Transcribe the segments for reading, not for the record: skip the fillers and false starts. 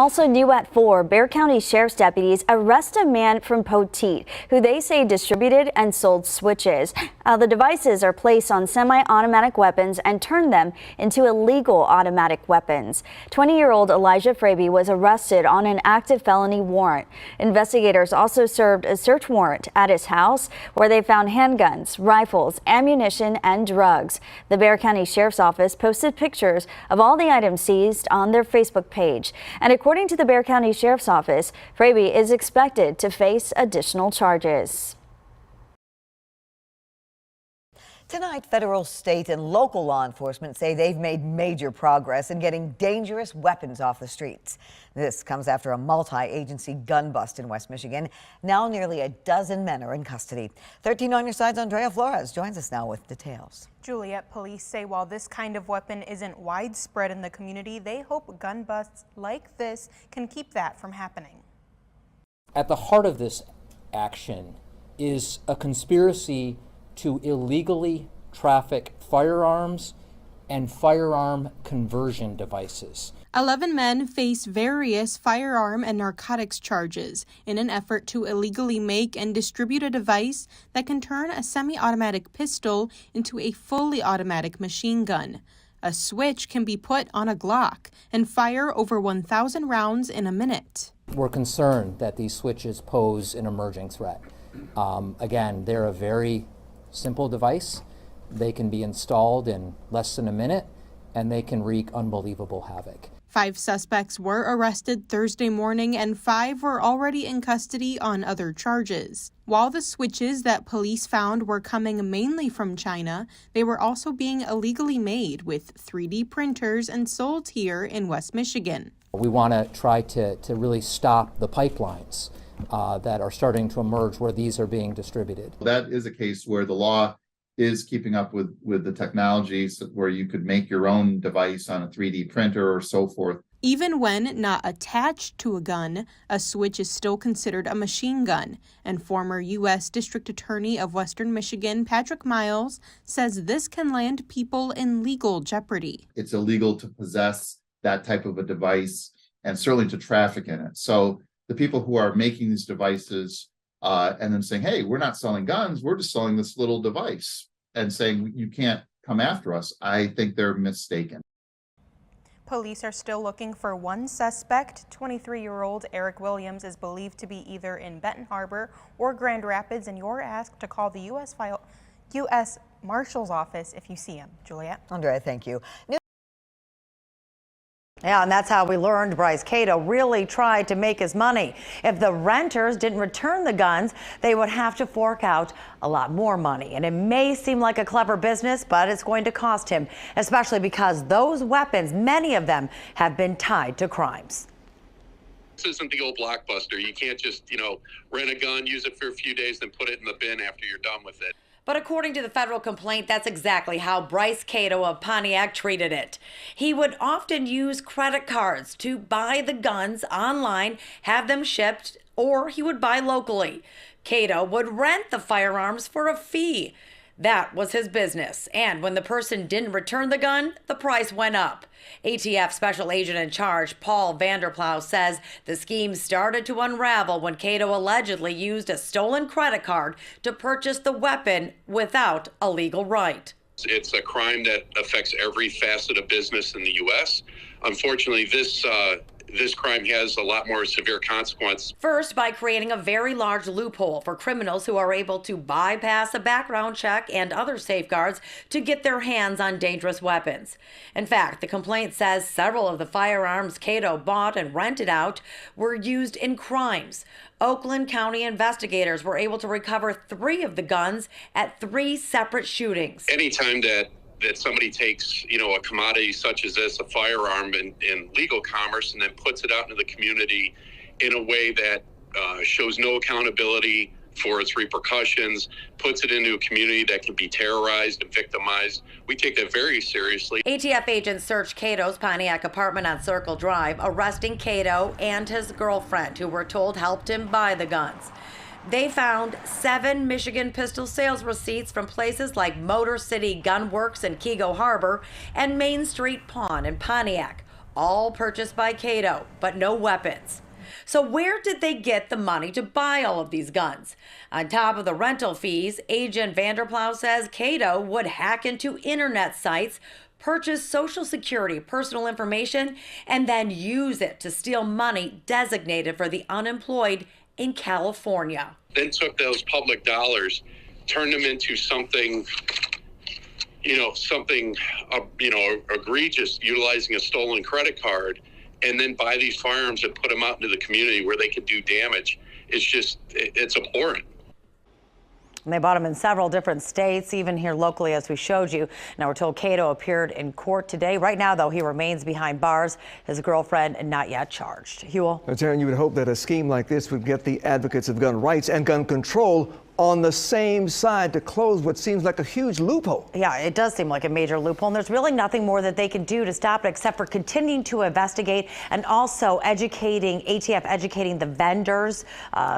Also new at 4, Bexar County Sheriff's deputies arrest a man from Poteet who they say distributed and sold switches. The devices are placed on semi-automatic weapons and turn them into illegal automatic weapons. 20-year-old Elijah Fraby was arrested on an active felony warrant. Investigators also served a search warrant at his house where they found handguns, rifles, ammunition, and drugs. The Bexar County Sheriff's Office posted pictures of all the items seized on their Facebook page. And according to the Bexar County Sheriff's Office, Fraby is expected to face additional charges. Tonight, federal, state, and local law enforcement say they've made major progress in getting dangerous weapons off the streets. This comes after a multi-agency gun bust in West Michigan. Now nearly a dozen men are in custody. 13 on your side's Andrea Flores joins us now with details. Juliet, police say while this kind of weapon isn't widespread in the community, they hope gun busts like this can keep that from happening. At the heart of this action is a conspiracy to illegally traffic firearms and firearm conversion devices. 11 men face various firearm and narcotics charges in an effort to illegally make and distribute a device that can turn a semi-automatic pistol into a fully automatic machine gun. A switch can be put on a Glock and fire over 1,000 rounds in a minute. We're concerned that these switches pose an emerging threat. Again, they're a very simple device. They can be installed in less than a minute, and they can wreak unbelievable havoc. 5 suspects were arrested Thursday morning, and 5 were already in custody on other charges. While the switches that police found were coming mainly from China, they were also being illegally made with 3D printers and sold here in West Michigan. We want to try to really stop the pipelines that are starting to emerge where these are being distributed. That is a case where the law is keeping up with the technologies where you could make your own device on a 3D printer or so forth. Even when not attached to a gun, a switch is still considered a machine gun. And former U.S. District Attorney of Western Michigan, Patrick Miles, says this can land people in legal jeopardy. It's illegal to possess that type of a device and certainly to traffic in it. So the people who are making these devices and then saying, hey, we're not selling guns, we're just selling this little device, and saying you can't come after us, I think they're mistaken. Police are still looking for one suspect. 23-year-old Eric Williams is believed to be either in Benton Harbor or Grand Rapids, and you're asked to call the U.S. Marshal's office if you see him. Juliet? Andrea, thank you. Yeah, and that's how we learned Bryce Cato really tried to make his money. If the renters didn't return the guns, they would have to fork out a lot more money. And it may seem like a clever business, but it's going to cost him, especially because those weapons, many of them, have been tied to crimes. This isn't the old Blockbuster. You can't just, rent a gun, use it for a few days, then put it in the bin after you're done with it. But according to the federal complaint, that's exactly how Bryce Cato of Pontiac treated it. He would often use credit cards to buy the guns online, have them shipped, or he would buy locally. Cato would rent the firearms for a fee. That was his business. And when the person didn't return the gun, the price went up. ATF Special Agent in Charge Paul Vanderplow says the scheme started to unravel when Cato allegedly used a stolen credit card to purchase the weapon without a legal right. It's a crime that affects every facet of business in the U.S. Unfortunately, this crime has a lot more severe consequence. First, by creating a very large loophole for criminals who are able to bypass a background check and other safeguards to get their hands on dangerous weapons. In fact, the complaint says several of the firearms Cato bought and rented out were used in crimes. Oakland County investigators were able to recover 3 of the guns at 3 separate shootings. Anytime that somebody takes, a commodity such as this, a firearm in legal commerce, and then puts it out into the community in a way that shows no accountability for its repercussions, puts it into a community that can be terrorized and victimized. We take that very seriously. ATF agents searched Cato's Pontiac apartment on Circle Drive, arresting Cato and his girlfriend, who we're told helped him buy the guns. They found 7 Michigan pistol sales receipts from places like Motor City Gun Works in Keego Harbor and Main Street Pawn in Pontiac. all purchased by Cato, but no weapons. So where did they get the money to buy all of these guns? On top of the rental fees, Agent Vanderplow says Cato would hack into internet sites, purchase Social Security personal information, and then use it to steal money designated for the unemployed in California. Then took those public dollars, turned them into something, egregious, utilizing a stolen credit card, and then buy these firearms and put them out into the community where they could do damage. It's abhorrent. And they bought them in several different states, even here locally, as we showed you. Now, we're told Cato appeared in court today. Right now, though, he remains behind bars. His girlfriend not yet charged. Hewell? Taryn, you would hope that a scheme like this would get the advocates of gun rights and gun control on the same side to close what seems like a huge loophole. Yeah, it does seem like a major loophole, and there's really nothing more that they can do to stop it except for continuing to investigate and also ATF educating the vendors,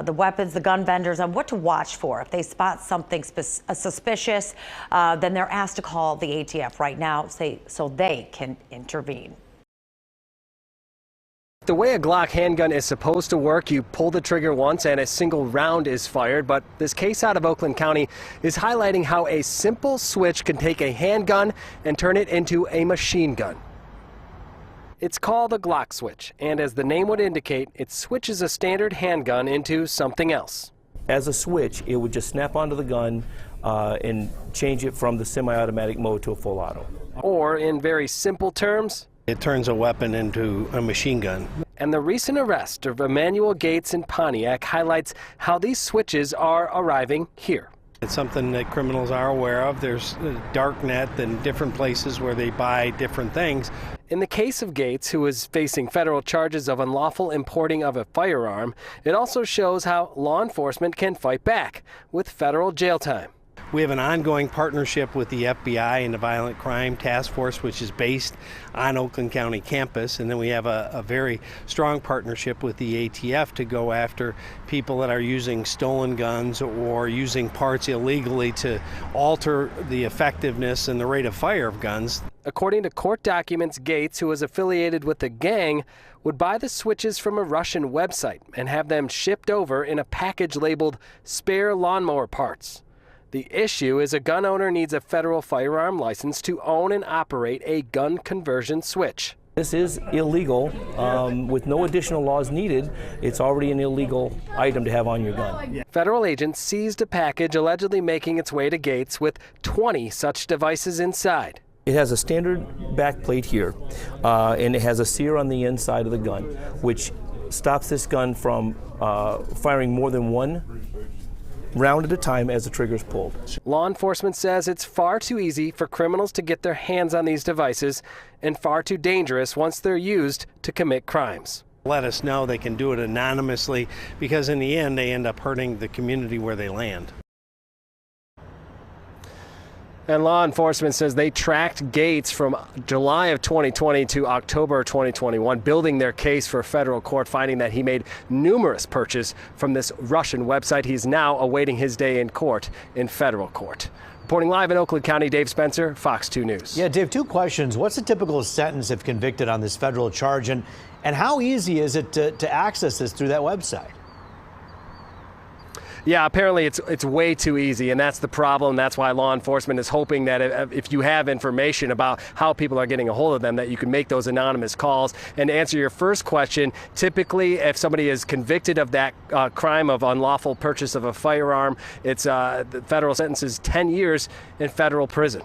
the weapons, the gun vendors on what to watch for. If they spot something suspicious, then they're asked to call the ATF right now so they can intervene. The way a Glock handgun is supposed to work, you pull the trigger once and a single round is fired. But this case out of Oakland County is highlighting how a simple switch can take a handgun and turn it into a machine gun. It's called a Glock switch, and as the name would indicate, it switches a standard handgun into something else. As a switch, it would just snap onto the gun and change it from the semi-automatic mode to a full auto. Or in very simple terms, it turns a weapon into a machine gun. And the recent arrest of Emmanuel Gates in Pontiac highlights how these switches are arriving here. It's something that criminals are aware of. There's a dark net and different places where they buy different things. In the case of Gates, who is facing federal charges of unlawful importing of a firearm, it also shows how law enforcement can fight back with federal jail time. We have an ongoing partnership with the FBI and the Violent Crime Task Force, which is based on Oakland County campus. And then we have a very strong partnership with the ATF to go after people that are using stolen guns or using parts illegally to alter the effectiveness and the rate of fire of guns. According to court documents, Gates, who is affiliated with the gang, would buy the switches from a Russian website and have them shipped over in a package labeled spare lawnmower parts. The issue is a gun owner needs a federal firearm license to own and operate a gun conversion switch. This is illegal with no additional laws needed. It's already an illegal item to have on your gun. Federal agents seized a package allegedly making its way to Gates with 20 such devices inside. It has a standard backplate here, and it has a sear on the inside of the gun, which stops this gun from firing more than one round at a time as the trigger is pulled. Law enforcement says it's far too easy for criminals to get their hands on these devices and far too dangerous once they're used to commit crimes. Let us know they can do it anonymously, because in the end they end up hurting the community where they land. And law enforcement says they tracked Gates from July of 2020 to October 2021, building their case for federal court, finding that he made numerous purchases from this Russian website. He's now awaiting his day in court in federal court. Reporting live in Oakland County, Dave Spencer, Fox 2 News. Yeah, Dave, two questions. What's the typical sentence if convicted on this federal charge, and how easy is it to access this through that website? Yeah, apparently it's way too easy, and that's the problem. That's why law enforcement is hoping that if you have information about how people are getting a hold of them, that you can make those anonymous calls. And to answer your first question, typically if somebody is convicted of that crime of unlawful purchase of a firearm, it's the federal sentence is 10 years in federal prison.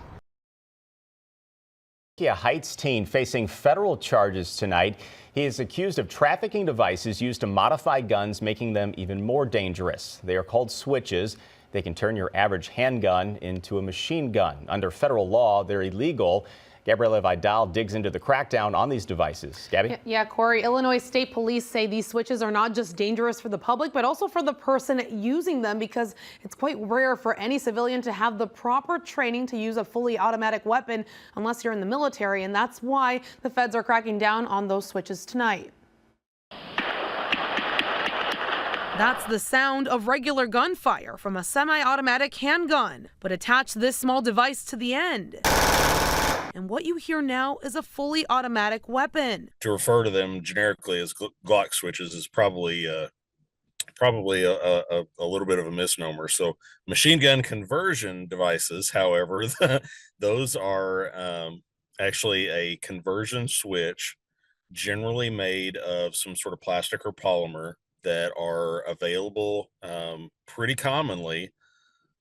A Heights teen facing federal charges tonight. He is accused of trafficking devices used to modify guns, making them even more dangerous. They are called switches. They can turn your average handgun into a machine gun. Under federal law, they're illegal. Gabriela Vidal digs into the crackdown on these devices. Gabby? Yeah, Corey, Illinois State Police say these switches are not just dangerous for the public, but also for the person using them, because it's quite rare for any civilian to have the proper training to use a fully automatic weapon unless you're in the military. And that's why the feds are cracking down on those switches tonight. That's the sound of regular gunfire from a semi-automatic handgun, but attach this small device to the end. And what you hear now is a fully automatic weapon. To refer to them generically as Glock switches is probably a little bit of a misnomer. So machine gun conversion devices, however, those are actually a conversion switch, generally made of some sort of plastic or polymer, that are available pretty commonly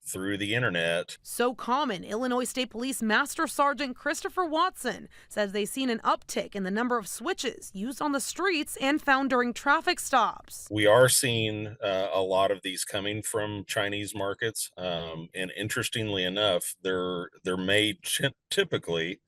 through the internet. So common, Illinois State Police Master Sergeant Christopher Watson says they've seen an uptick in the number of switches used on the streets and found during traffic stops. We are seeing a lot of these coming from Chinese markets, and interestingly enough, they're made typically,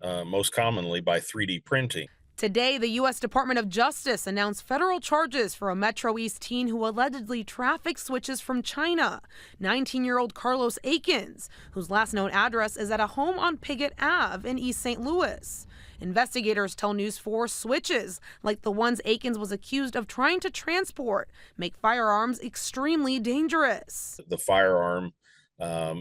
most commonly, by 3D printing. Today, the U.S. Department of Justice announced federal charges for a Metro East teen who allegedly trafficked switches from China. 19-year-old Carlos Akins, whose last known address is at a home on Piggott Ave in East St. Louis. Investigators tell News 4 switches, like the ones Akins was accused of trying to transport, make firearms extremely dangerous. The firearm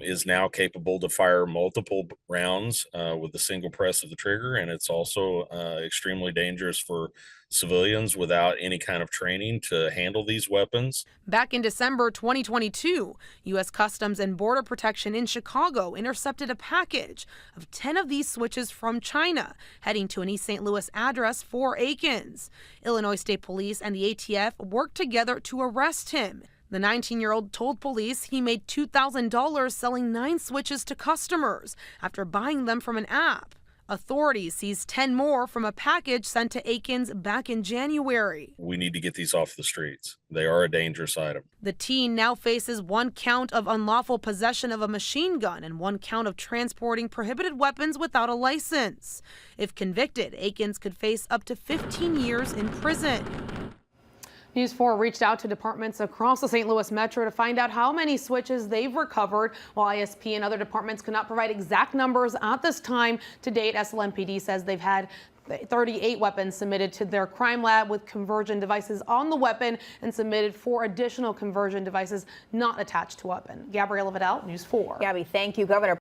is now capable to fire multiple rounds with a single press of the trigger, and it's also extremely dangerous for civilians without any kind of training to handle these weapons. Back in December 2022, U.S. Customs and Border Protection in Chicago intercepted a package of 10 of these switches from China, heading to an East St. Louis address for Akins. Illinois State Police and the ATF worked together to arrest him. The 19-year-old told police he made $2,000 selling 9 switches to customers after buying them from an app. Authorities seized 10 more from a package sent to Akins back in January. We need to get these off the streets. They are a dangerous item. The teen now faces 1 count of unlawful possession of a machine gun and 1 count of transporting prohibited weapons without a license. If convicted, Akins could face up to 15 years in prison. News 4 reached out to departments across the St. Louis Metro to find out how many switches they've recovered. While ISP and other departments could not provide exact numbers at this time, to date, SLMPD says they've had 38 weapons submitted to their crime lab with conversion devices on the weapon and submitted 4 additional conversion devices not attached to weapon. Gabriella Vidal, News 4. Gabby, thank you, Governor.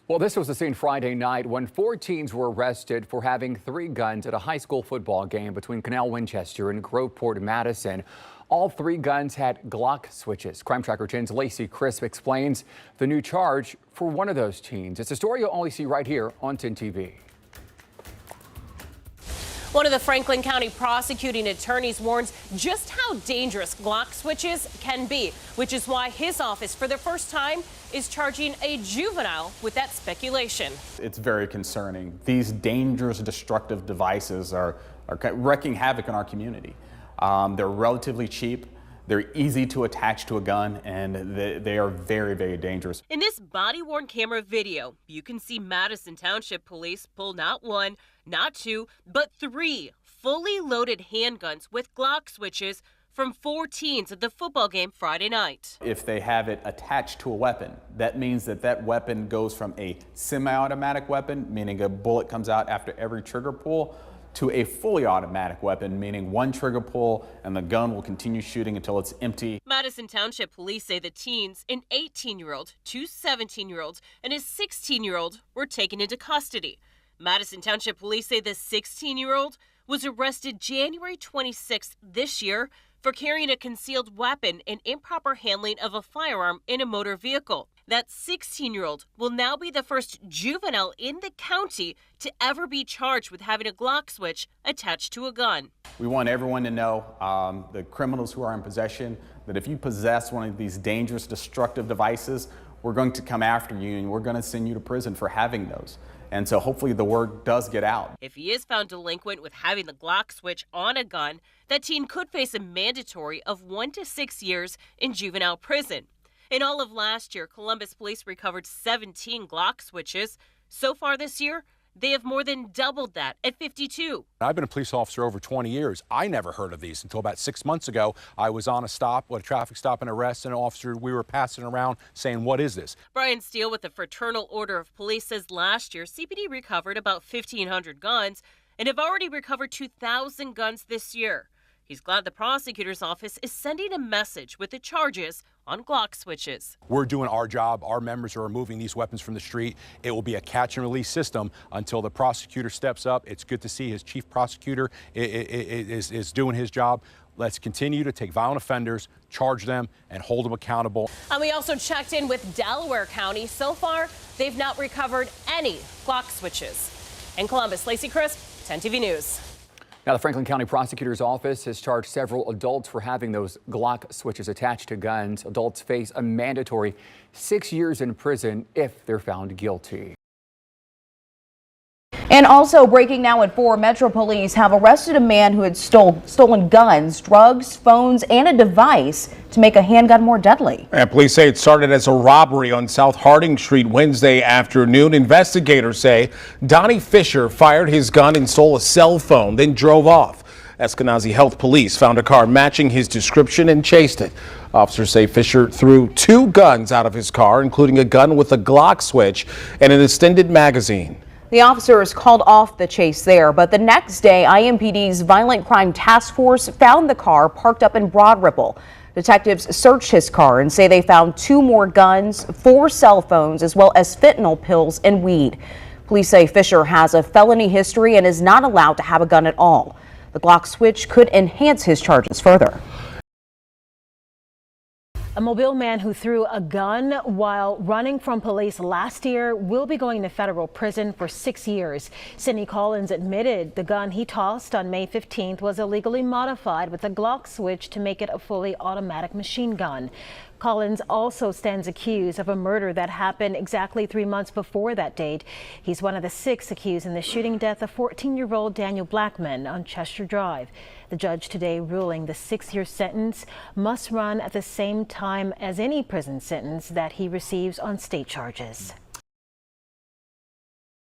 Well, this was the scene Friday night when 4 teens were arrested for having 3 guns at a high school football game between Canal Winchester and Groveport, Madison. All 3 guns had Glock switches. Crime Tracker 10's Lacey Crisp explains the new charge for one of those teens. It's a story you'll only see right here on 10 TV. One of the Franklin County prosecuting attorneys warns just how dangerous Glock switches can be, which is why his office, for the first time, is charging a juvenile with that speculation. It's very concerning. These dangerous, destructive devices are wreaking havoc in our community. They're relatively cheap. They're easy to attach to a gun, and they are very, very dangerous. In this body-worn camera video, you can see Madison Township Police pull not 1, not 2, but 3 fully loaded handguns with Glock switches from 4 teens at the football game Friday night. If they have it attached to a weapon, that means that that weapon goes from a semi-automatic weapon, meaning a bullet comes out after every trigger pull, to a fully automatic weapon, meaning 1 trigger pull and the gun will continue shooting until it's empty. Madison Township Police say the teens, an 18-year-old, 2 17-year-olds, and a 16-year-old, were taken into custody. Madison Township Police say the 16-year-old was arrested January 26th this year for carrying a concealed weapon and improper handling of a firearm in a motor vehicle. That 16-year-old will now be the first juvenile in the county to ever be charged with having a Glock switch attached to a gun. We want everyone to know, the criminals who are in possession, that if you possess one of these dangerous, destructive devices, we're going to come after you and we're going to send you to prison for having those. And so hopefully the word does get out. If he is found delinquent with having the Glock switch on a gun, that teen could face a mandatory of 1 to 6 years in juvenile prison. In all of last year, Columbus police recovered 17 Glock switches. So far this year, they have more than doubled that at 52. I've been a police officer over 20 years. I never heard of these until about 6 months ago. I was on a traffic stop and arrest, and an officer, we were passing around saying, what is this? Brian Steele with the Fraternal Order of Police says last year, CPD recovered about 1,500 guns and have already recovered 2,000 guns this year. He's glad the prosecutor's office is sending a message with the charges on Glock switches. We're doing our job. Our members are removing these weapons from the street. It will be a catch and release system until the prosecutor steps up. It's good to see his chief prosecutor is doing his job. Let's continue to take violent offenders, charge them, and hold them accountable. And we also checked in with Delaware County. So far, they've not recovered any Glock switches. In Columbus, Lacey Crisp, 10 TV News. Now, the Franklin County Prosecutor's Office has charged several adults for having those Glock switches attached to guns. Adults face a mandatory 6 years in prison if they're found guilty. And also breaking now at 4, Metro Police have arrested a man who had stolen guns, drugs, phones, and a device to make a handgun more deadly. And police say it started as a robbery on South Harding Street Wednesday afternoon. Investigators say Donnie Fisher fired his gun and stole a cell phone, then drove off. Eskenazi Health Police found a car matching his description and chased it. Officers say Fisher threw 2 guns out of his car, including a gun with a Glock switch and an extended magazine. The officers called off the chase there, but the next day, IMPD's Violent Crime Task Force found the car parked up in Broad Ripple. Detectives searched his car and say they found 2 more guns, 4 cell phones, as well as fentanyl pills and weed. Police say Fisher has a felony history and is not allowed to have a gun at all. The Glock switch could enhance his charges further. A Mobile man who threw a gun while running from police last year will be going to federal prison for 6 years. Sidney Collins admitted the gun he tossed on May 15th was illegally modified with a Glock switch to make it a fully automatic machine gun. Collins also stands accused of a murder that happened exactly 3 months before that date. He's one of the 6 accused in the shooting death of 14-year-old Daniel Blackman on Chester Drive. The judge today ruling the 6-year sentence must run at the same time as any prison sentence that he receives on state charges.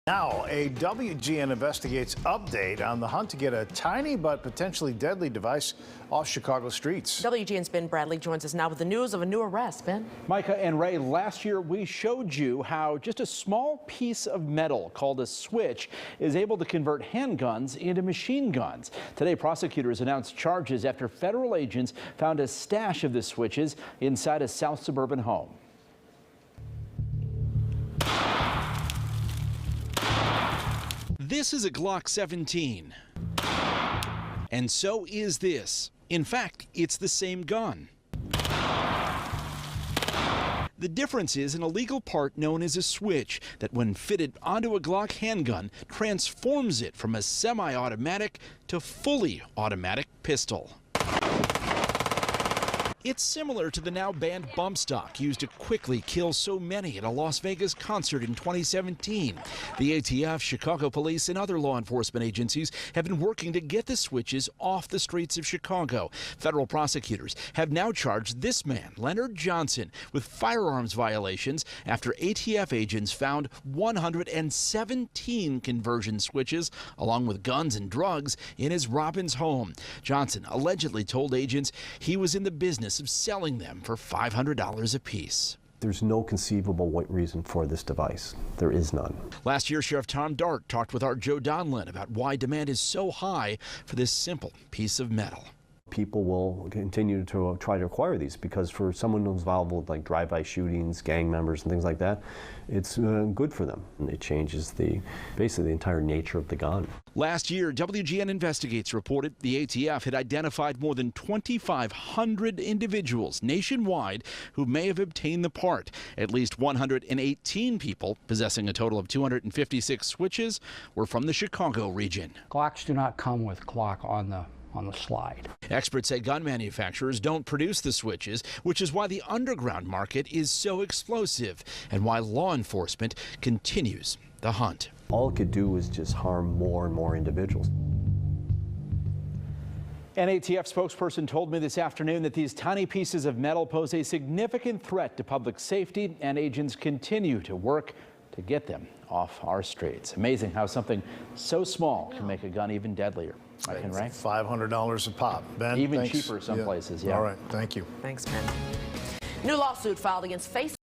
Now, a WGN Investigates update on the hunt to get a tiny but potentially deadly device off Chicago streets. WGN's Ben Bradley joins us now with the news of a new arrest. Ben? Micah and Ray, last year we showed you how just a small piece of metal called a switch is able to convert handguns into machine guns. Today, prosecutors announced charges after federal agents found a stash of the switches inside a south suburban home. This is a Glock 17. And so is this. In fact, it's the same gun. The difference is an illegal part known as a switch that, when fitted onto a Glock handgun, transforms it from a semi-automatic to fully automatic pistol. It's similar to the now banned bump stock used to quickly kill so many at a Las Vegas concert in 2017. The ATF, Chicago police, and other law enforcement agencies have been working to get the switches off the streets of Chicago. Federal prosecutors have now charged this man, Leonard Johnson, with firearms violations after ATF agents found 117 conversion switches, along with guns and drugs, in his Robbins home. Johnson allegedly told agents he was in the business of selling them for $500 apiece. There's no conceivable reason for this device. There is none. Last year, Sheriff Tom Dart talked with our Joe Donlin about why demand is so high for this simple piece of metal. People will continue to try to acquire these because for someone who's involved with like drive-by shootings, gang members, and things like that, it's good for them. And it changes basically the entire nature of the gun. Last year, WGN Investigates reported the ATF had identified more than 2,500 individuals nationwide who may have obtained the part. At least 118 people, possessing a total of 256 switches, were from the Chicago region. Glocks do not come with Glock on the slide. Experts say gun manufacturers don't produce the switches, which is why the underground market is so explosive and why law enforcement continues the hunt. All it could do is just harm more and more individuals. An ATF spokesperson told me this afternoon that these tiny pieces of metal pose a significant threat to public safety, and agents continue to work to get them off our streets. Amazing how something so small can make a gun even deadlier. I can rank $500 a pop. Ben, even thanks. cheaper some places. Yeah. All right. Thank you. Thanks, Ben. New lawsuit filed against Facebook.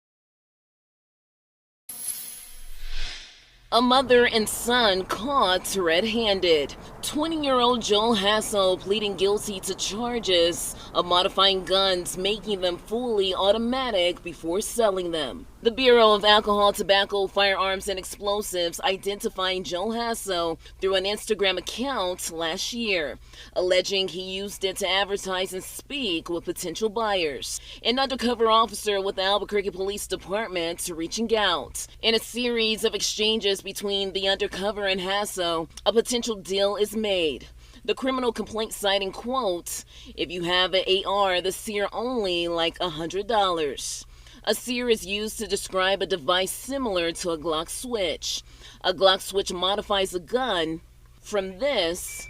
A mother and son caught red-handed. 20-year-old Joel Hassel pleading guilty to charges of modifying guns, making them fully automatic before selling them. The Bureau of Alcohol, Tobacco, Firearms, and Explosives identifying Joel Hassel through an Instagram account last year, alleging he used it to advertise and speak with potential buyers. An undercover officer with the Albuquerque Police Department reaching out. In a series of exchanges between the undercover and Hassel, a potential deal is made. The criminal complaint citing, quote, "If you have an AR, the sear only like $100. A sear is used to describe a device similar to a Glock switch. A Glock switch modifies a gun from this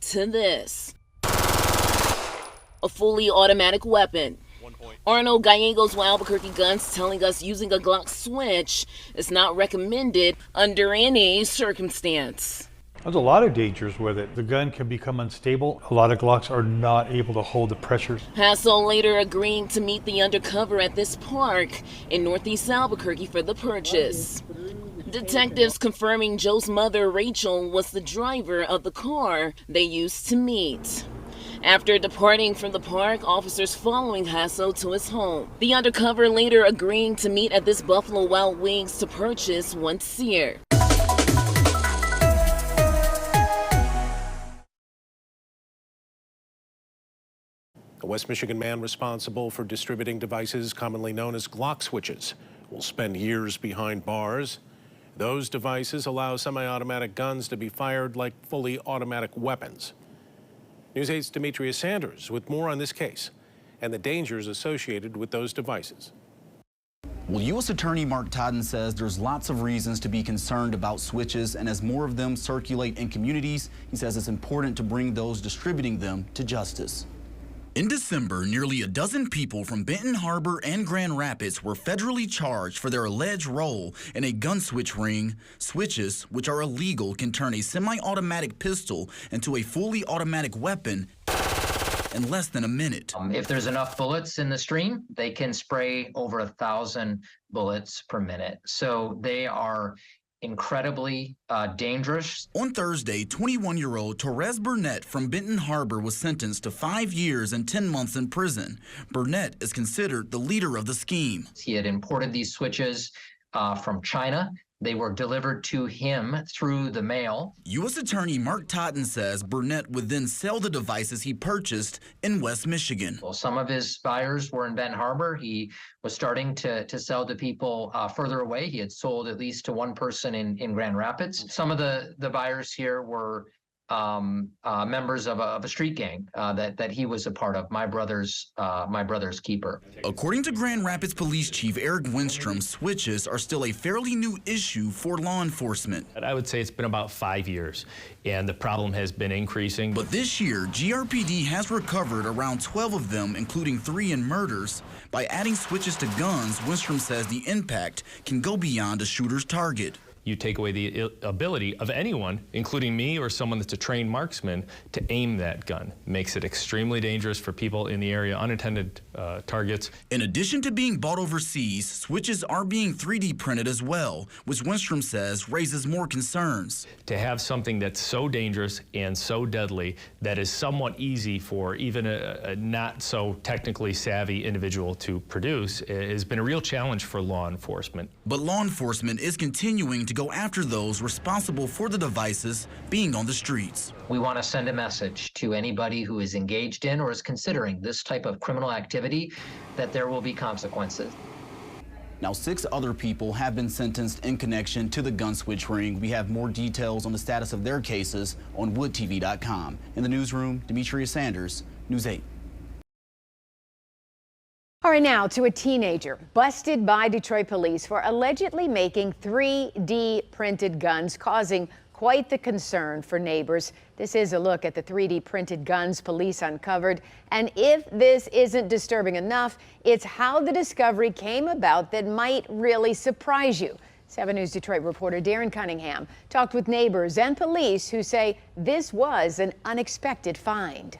to this. A fully automatic weapon. Arnold Gallegos with Albuquerque Guns telling us using a Glock switch is not recommended under any circumstance. There's a lot of dangers with it. The gun can become unstable. A lot of Glocks are not able to hold the pressures. Hassel later agreeing to meet the undercover at this park in Northeast Albuquerque for the purchase. Detectives confirming Joe's mother, Rachel, was the driver of the car they used to meet. After departing from the park, officers following Hassel to his home. The undercover later agreeing to meet at this Buffalo Wild Wings to purchase one sear. A West Michigan man responsible for distributing devices commonly known as Glock switches will spend years behind bars. Those devices allow semi-automatic guns to be fired like fully automatic weapons. News 8's Demetria Sanders with more on this case and the dangers associated with those devices. Well, U.S. Attorney Mark Totten says there's lots of reasons to be concerned about switches, and as more of them circulate in communities, he says it's important to bring those distributing them to justice. In December, nearly a dozen people from Benton Harbor and Grand Rapids were federally charged for their alleged role in a gun switch ring. Switches, which are illegal, can turn a semi-automatic pistol into a fully automatic weapon in less than a minute. If there's enough bullets in the stream, they can spray over 1,000 bullets per minute. So they are incredibly dangerous. On Thursday, 21-year-old Torres Burnett from Benton Harbor was sentenced to 5 years and 10 months in prison. Burnett is considered the leader of the scheme. He had imported these switches from China. They were delivered to him through the mail. U.S. Attorney Mark Totten says Burnett would then sell the devices he purchased in West Michigan. Well, some of his buyers were in Benton Harbor. He was starting to sell to people further away. He had sold at least to one person in Grand Rapids. Some of the buyers here were members of a street gang that he was a part of, my brother's keeper. According to Grand Rapids Police Chief Eric Winstrom, switches are still a fairly new issue for law enforcement. I would say it's been about 5 years, and the problem has been increasing. But this year, GRPD has recovered around 12 of them, including 3 in murders. By adding switches to guns, Winstrom says the impact can go beyond a shooter's target. You take away the ability of anyone, including me or someone that's a trained marksman, to aim that gun. Makes it extremely dangerous for people in the area, unintended targets. In addition to being bought overseas, switches are being 3D printed as well, which Winstrom says raises more concerns. To have something that's so dangerous and so deadly that is somewhat easy for even a not so technically savvy individual to produce has been a real challenge for law enforcement. But law enforcement is continuing to go after those responsible for the devices being on the streets. We want to send a message to anybody who is engaged in or is considering this type of criminal activity that there will be consequences. Now, 6 other people have been sentenced in connection to the gun switch ring. We have more details on the status of their cases on woodtv.com. In the newsroom, Demetria Sanders, News 8. All right, now to a teenager busted by Detroit police for allegedly making 3D printed guns, causing quite the concern for neighbors. This is a look at the 3D printed guns police uncovered. And if this isn't disturbing enough, it's how the discovery came about that might really surprise you. 7 News Detroit reporter Darren Cunningham talked with neighbors and police who say this was an unexpected find.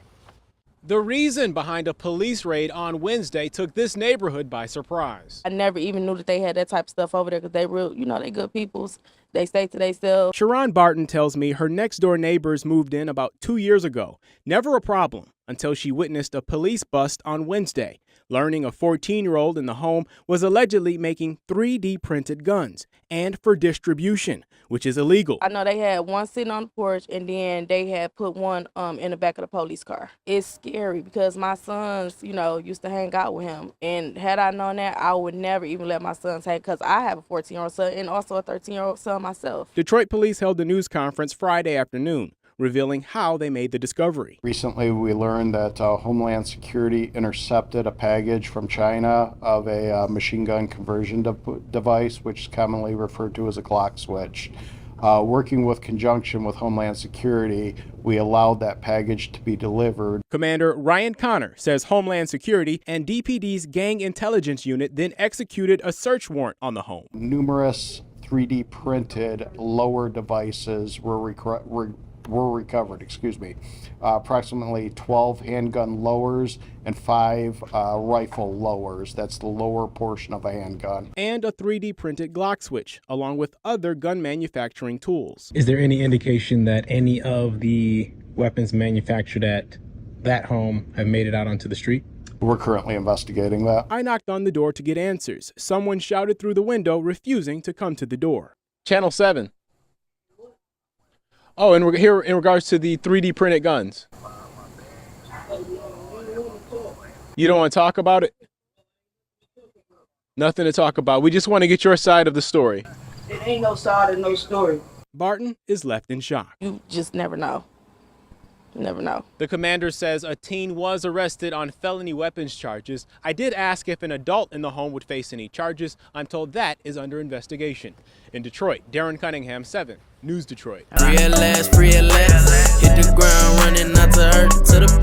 The reason behind a police raid on Wednesday took this neighborhood by surprise. I never even knew that they had that type of stuff over there because they real, they good peoples. They stay to themselves. Sharon Barton tells me her next door neighbors moved in about 2 years ago. Never a problem until she witnessed a police bust on Wednesday, learning a 14-year-old in the home was allegedly making 3D printed guns and for distribution, which is illegal. I know they had one sitting on the porch and then they had put one in the back of the police car. It's scary because my sons, used to hang out with him. And had I known that, I would never even let my sons hang because I have a 14-year-old son and also a 13-year-old son myself. Detroit police held a news conference Friday afternoon, revealing how they made the discovery. Recently, we learned that Homeland Security intercepted a package from China of a machine gun conversion device, which is commonly referred to as a Glock switch. Working with conjunction with Homeland Security, we allowed that package to be delivered. Commander Ryan Connor says Homeland Security and DPD's Gang Intelligence Unit then executed a search warrant on the home. Numerous 3D printed lower devices were recovered, approximately 12 handgun lowers and 5 rifle lowers. That's the lower portion of a handgun. And a 3D printed Glock switch, along with other gun manufacturing tools. Is there any indication that any of the weapons manufactured at that home have made it out onto the street? We're currently investigating that. I knocked on the door to get answers. Someone shouted through the window, refusing to come to the door. Channel 7. Oh, and we're here in regards to the 3D printed guns. You don't want to talk about it? Nothing to talk about. We just want to get your side of the story. It ain't no side and no story. Barton is left in shock. You just never know. You never know. The commander says a teen was arrested on felony weapons charges. I did ask if an adult in the home would face any charges. I'm told that is under investigation. In Detroit, Darren Cunningham, 7 News Detroit. Hit the ground running, not to hurt to the